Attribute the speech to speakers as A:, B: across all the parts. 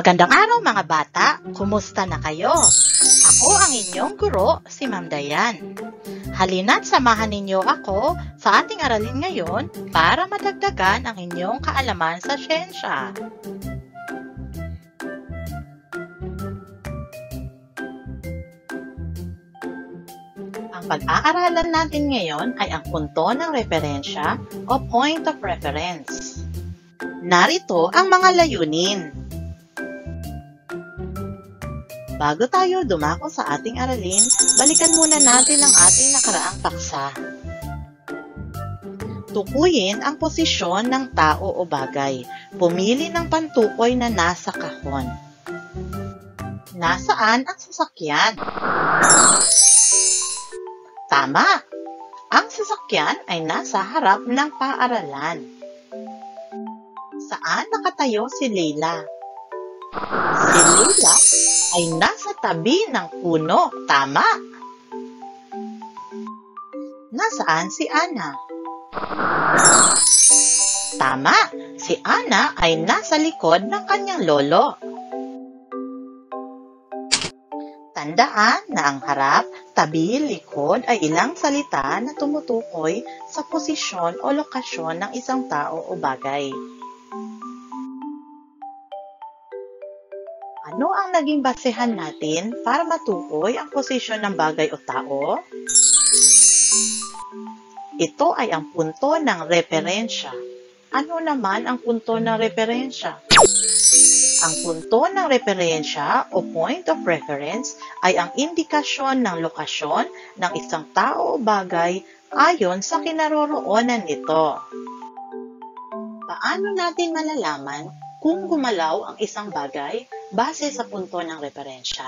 A: Magandang araw mga bata! Kumusta na kayo? Ako ang inyong guro, si Ma'am Dayan. Halina't samahan ninyo ako sa ating aralin ngayon para madagdagan ang inyong kaalaman sa siyensya. Ang pag-aaralan natin ngayon ay ang punto ng referensya o point of reference. Narito ang mga layunin. Bago tayo dumako sa ating aralin, balikan muna natin ang ating nakaraang paksa. Tukuyin ang posisyon ng tao o bagay. Pumili ng pantukoy na nasa kahon. Nasaan ang sasakyan? Tama! Ang sasakyan ay nasa harap ng paaralan. Saan nakatayo si Leila? Si Leila ay nasa tabi ng puno. Tama! Nasaan si Ana? Tama! Si Ana ay nasa likod ng kanyang lolo. Tandaan na ang harap, tabi, likod ay ilang salita na tumutukoy sa posisyon o lokasyon ng isang tao o bagay. Ano ang naging basehan natin para matukoy ang posisyon ng bagay o tao? Ito ay ang punto ng referensya. Ano naman ang punto ng referensya? Ang punto ng referensya o point of reference ay ang indikasyon ng lokasyon ng isang tao o bagay ayon sa kinaroroonan nito. Paano natin malalaman kung gumalaw ang isang bagay base sa punto ng referensya?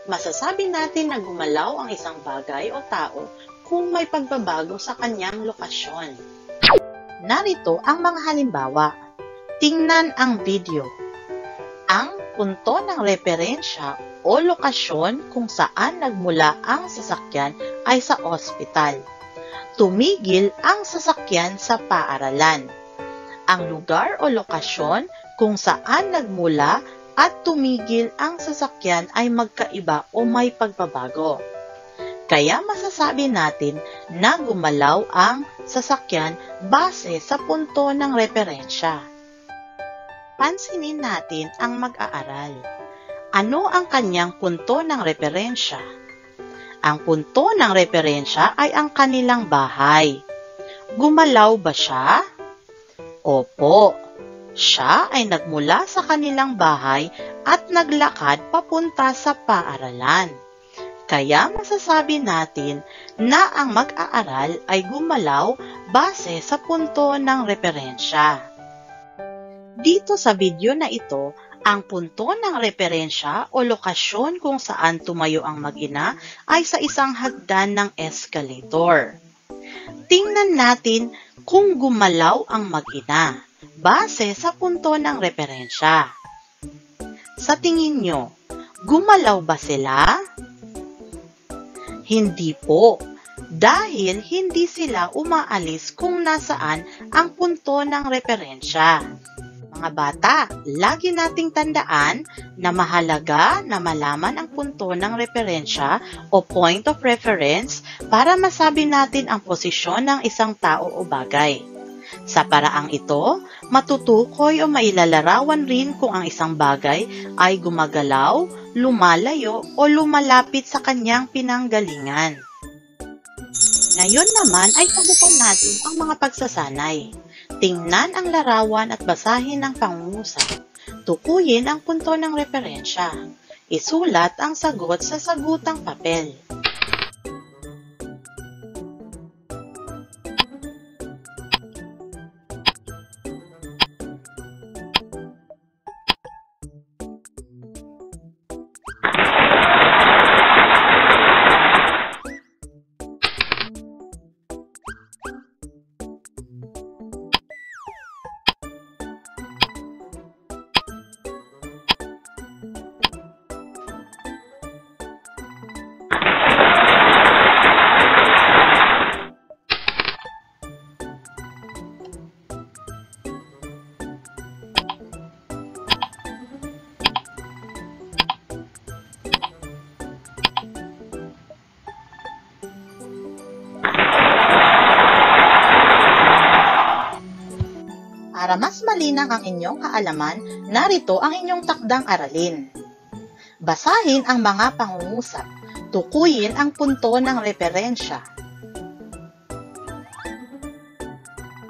A: Masasabi natin na gumalaw ang isang bagay o tao kung may pagbabago sa kanyang lokasyon. Narito ang mga halimbawa. Tingnan ang video. Ang punto ng referensya o lokasyon kung saan nagmula ang sasakyan ay sa ospital. Tumigil ang sasakyan sa paaralan. Ang lugar o lokasyon kung saan nagmula at tumigil ang sasakyan ay magkaiba o may pagbabago. Kaya masasabi natin na gumalaw ang sasakyan base sa punto ng referensya. Pansinin natin ang mag-aaral. Ano ang kanyang punto ng referensya? Ang punto ng referensya ay ang kanilang bahay. Gumalaw ba siya? Opo. Siya ay nagmula sa kanilang bahay at naglakad papunta sa paaralan. Kaya masasabi natin na ang mag-aaral ay gumalaw base sa punto ng referensya. Dito sa video na ito, ang punto ng referensya o lokasyon kung saan tumayo ang mag-ina ay sa isang hagdan ng escalator. Tingnan natin kung gumalaw ang mag-ina base sa punto ng referensya. Sa tingin nyo, gumalaw ba sila? Hindi po, dahil hindi sila umaalis kung nasaan ang punto ng referensya. Mga bata, lagi nating tandaan na mahalaga na malaman ang punto ng referensya o point of reference para masabi natin ang posisyon ng isang tao o bagay. Sa paraang ito, matutukoy o mailalarawan rin kung ang isang bagay ay gumagalaw, lumalayo o lumalapit sa kanyang pinanggalingan. Ngayon naman ay sagutan natin ang mga pagsasanay. Tingnan ang larawan at basahin ang pangungusap. Tukuyin ang punto ng referensya. Isulat ang sagot sa sagutang papel. Para mas malinang ang inyong kaalaman, narito ang inyong takdang aralin. Basahin ang mga pangungusap. Tukuyin ang punto ng referensya.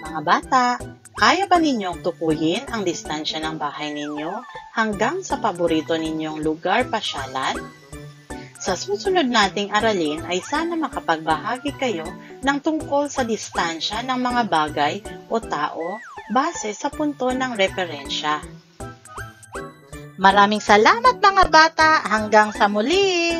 A: Mga bata, kaya ba ninyong tukuyin ang distansya ng bahay ninyo hanggang sa paborito ninyong lugar pasyalan? Sa susunod nating aralin ay sana makapagbahagi kayo ng tungkol sa distansya ng mga bagay o tao base sa punto ng referensya. Maraming salamat mga bata, hanggang sa muli!